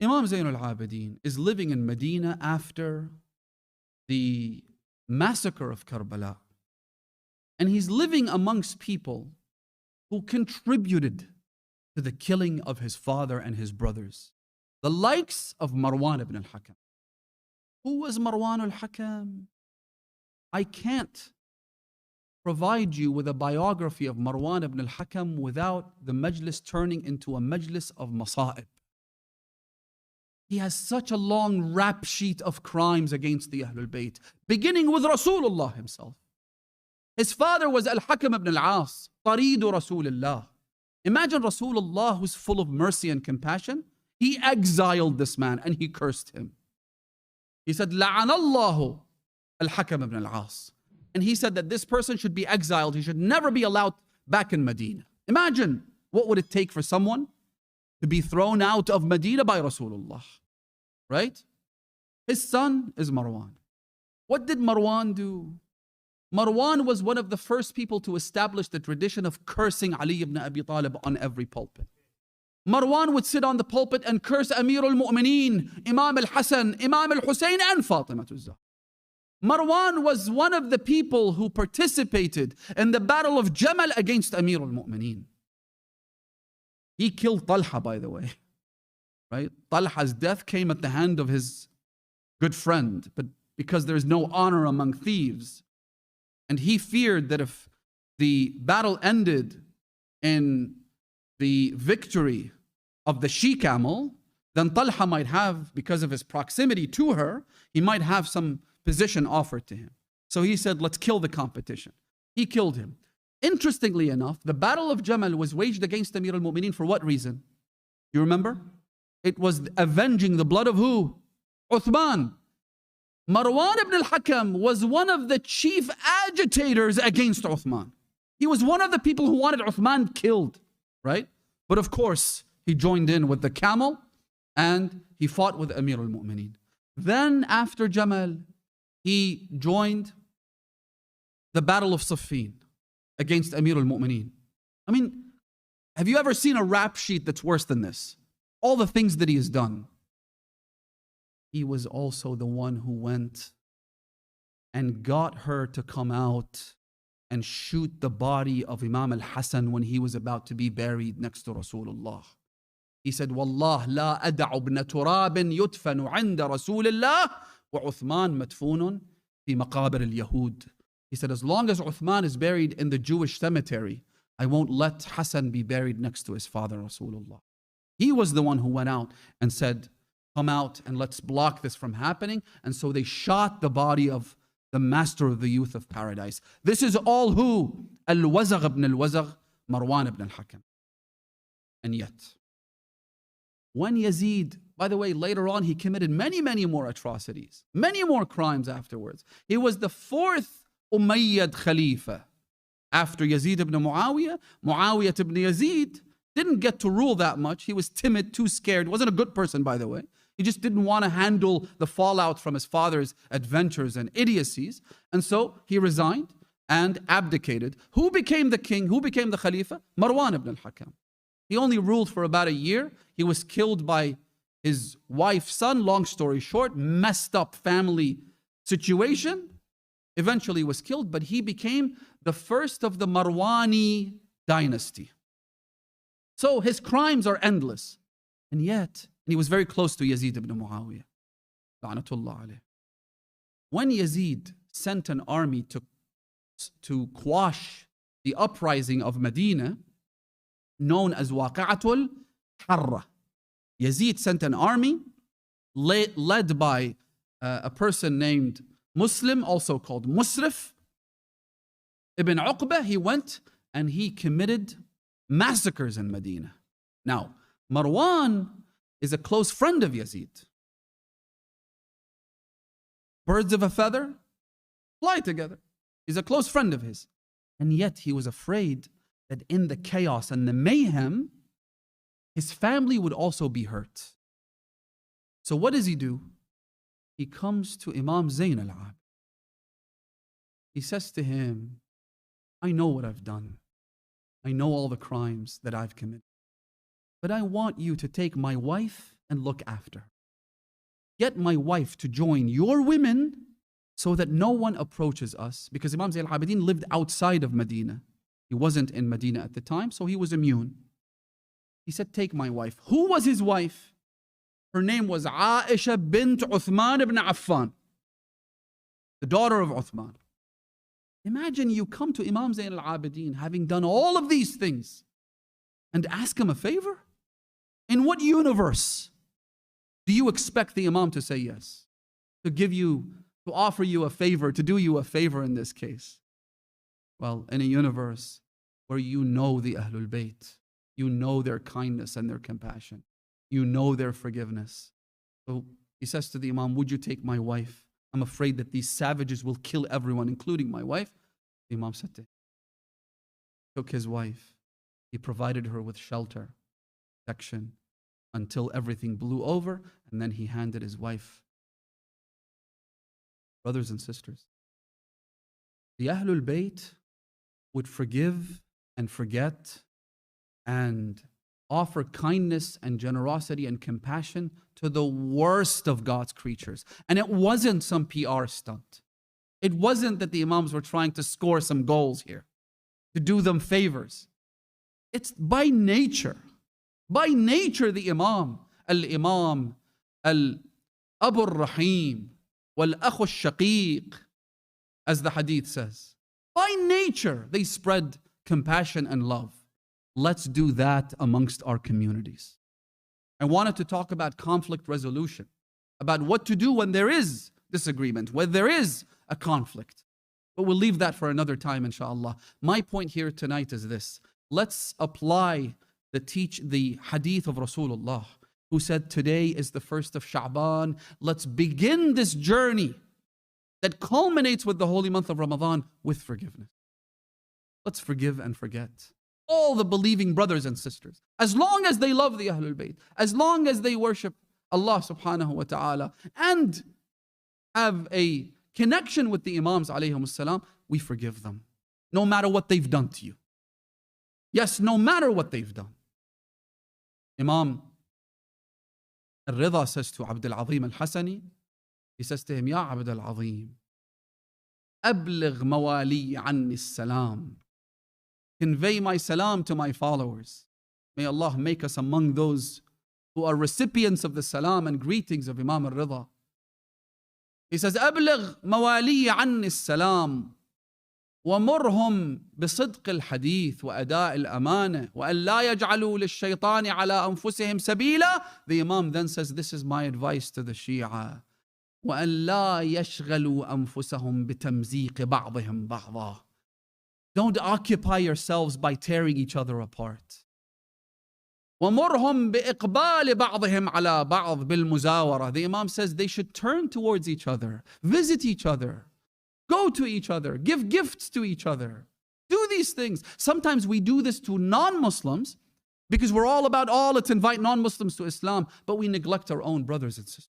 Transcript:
Imam Zainul Abideen is living in Medina after the massacre of Karbala. And he's living amongst people who contributed to the killing of his father and his brothers. The likes of Marwan ibn al-Hakam. Who was Marwan al-Hakam? I can't provide you with a biography of Marwan ibn al-Hakam without the majlis turning into a majlis of masa'ib. He has such a long rap sheet of crimes against the Ahlul Bayt, beginning with Rasulullah himself. His father was Al-Hakam ibn al-As, Taridu Rasulullah. Imagine Rasulullah, who's full of mercy and compassion. He exiled this man and he cursed him. He said, La'anallahu Al-Hakam ibn al-As. And he said that this person should be exiled. He should never be allowed back in Medina. Imagine what would it take for someone to be thrown out of Medina by Rasulullah. Right? His son is Marwan. What did Marwan do? Marwan was one of the first people to establish the tradition of cursing Ali ibn Abi Talib on every pulpit. Marwan would sit on the pulpit and curse Amir al-Mu'mineen, Imam al-Hasan, Imam al-Hussein, and Fatima al-Zahra. Marwan was one of the people who participated in the battle of Jamal against Amir al-Mu'mineen. He killed Talha, by the way. Right? Talha's death came at the hand of his good friend, but because there's no honor among thieves, and he feared that if the battle ended in the victory of the she-camel, then Talha might have, because of his proximity to her, he might have some position offered to him. So he said, let's kill the competition. He killed him. Interestingly enough, the battle of Jamal was waged against Amir al-Mu'mineen for what reason? You remember? It was avenging the blood of who? Uthman. Marwan ibn al-Hakam was one of the chief agitators against Uthman. He was one of the people who wanted Uthman killed, right? But of course, he joined in with the camel and he fought with Amir al-Mu'mineen. Then after Jamal, he joined the Battle of Siffin against Amir al-Mu'mineen. I mean, have you ever seen a rap sheet that's worse than this? All the things that he has done. He was also the one who went and got her to come out and shoot the body of Imam al-Hasan when he was about to be buried next to Rasulullah. He said, Wallah la ad'u ibn turabin yudfanu 'inda Rasulillah wa Uthman madfunun fi maqabir al-Yahud. He said, as long as Uthman is buried in the Jewish cemetery, I won't let Hassan be buried next to his father Rasulullah. He was the one who went out and said, come out and let's block this from happening. And so they shot the body of the master of the youth of paradise. This is all who? Al-Wazagh ibn al-Wazagh, Marwan ibn al-Hakam. And yet, when Yazid, by the way, later on he committed many more atrocities, many more crimes afterwards. He was the fourth Umayyad Khalifa. After Yazid ibn Muawiyah, Muawiyah ibn Yazid didn't get to rule that much. He was timid, too scared. Wasn't a good person, by the way. He just didn't want to handle the fallout from his father's adventures and idiocies. And so he resigned and abdicated. Who became the king? Who became the Khalifa? Marwan ibn al-Hakam. He only ruled for about a year. He was killed by his wife's son. Long story short, messed up family situation. Eventually was killed, but he became the first of the Marwani dynasty. So his crimes are endless. And yet, he was very close to Yazid ibn Muawiyah. La'natullah alayh. When Yazid sent an army to quash the uprising of Medina, known as Waqi'atul Harra, Yazid sent an army led by a person named Muslim, also called Musrif ibn Uqbah. He went and he committed massacres in Medina. Now, Marwan is a close friend of Yazid. Birds of a feather fly together. He's a close friend of his. And yet he was afraid that in the chaos and the mayhem, his family would also be hurt. So what does he do? He comes to Imam Zainul. He says to him, I know what I've done. I know all the crimes that I've committed. But I want you to take my wife and look after her. Get my wife to join your women so that no one approaches us, because Imam Zainul Abideen lived outside of Medina. He wasn't in Medina at the time, so he was immune. He said, take my wife. Who was his wife? Her name was Aisha bint Uthman ibn Affan, the daughter of Uthman. Imagine you come to Imam Zainul Abideen having done all of these things and ask him a favor? In what universe do you expect the Imam to say yes? To offer you a favor, to do you a favor in this case? Well, in a universe where you know the Ahlul Bayt, you know their kindness and their compassion, you know their forgiveness. So he says to the Imam, would you take my wife? I'm afraid that these savages will kill everyone, including my wife. The Imam said to him, took his wife. He provided her with shelter, protection, until everything blew over, and then he handed his wife. Brothers and sisters, the Ahlul Bayt would forgive and forget and offer kindness and generosity and compassion to the worst of God's creatures. And it wasn't some PR stunt. It wasn't that the Imams were trying to score some goals here, to do them favors. It's by nature. By nature, the Imam, Al-Imam, Al-Abu Rahim, Wal-Akhu Shaqiq, as the Hadith says. By nature, they spread compassion and love. Let's do that amongst our communities. I wanted to talk about conflict resolution, about what to do when there is disagreement, when there is a conflict. But we'll leave that for another time, inshallah. My point here tonight is this. Let's apply the hadith of Rasulullah, who said today is the 1st of Sha'ban. Let's begin this journey that culminates with the holy month of Ramadan with forgiveness. Let's forgive and forget. All the believing brothers and sisters, as long as they love the Ahlul Bayt, as long as they worship Allah subhanahu wa ta'ala and have a connection with the Imams alayhim salam, we forgive them. No matter what they've done to you. Yes, no matter what they've done. Imam Al-Rida says to Abdul Azim Al-Hasani, he says to him, Ya Abdul Azim, Abligh mawali anni salam. Convey my salam to my followers. May Allah make us among those who are recipients of the salam and greetings of Imam Al-Rida. He says, أبلغ موالي عني السلام ومرهم بصدق الحديث وأداء الأمانة وأن لا يجعلوا للشيطان على أنفسهم سبيلا. The Imam then says, this is my advice to the Shia. وأن لا يشغلوا أنفسهم بتمزيق بعضهم بعضا. Don't occupy yourselves by tearing each other apart. وَمُرْهُمْ بِإِقْبَالِ بَعْضِهِمْ عَلَى بَعْضٍ بِالْمُزَاوَرَةِ. The Imam says they should turn towards each other, visit each other, go to each other, give gifts to each other. Do these things. Sometimes we do this to non-Muslims because we're all about, let's invite non-Muslims to Islam, but we neglect our own brothers and sisters.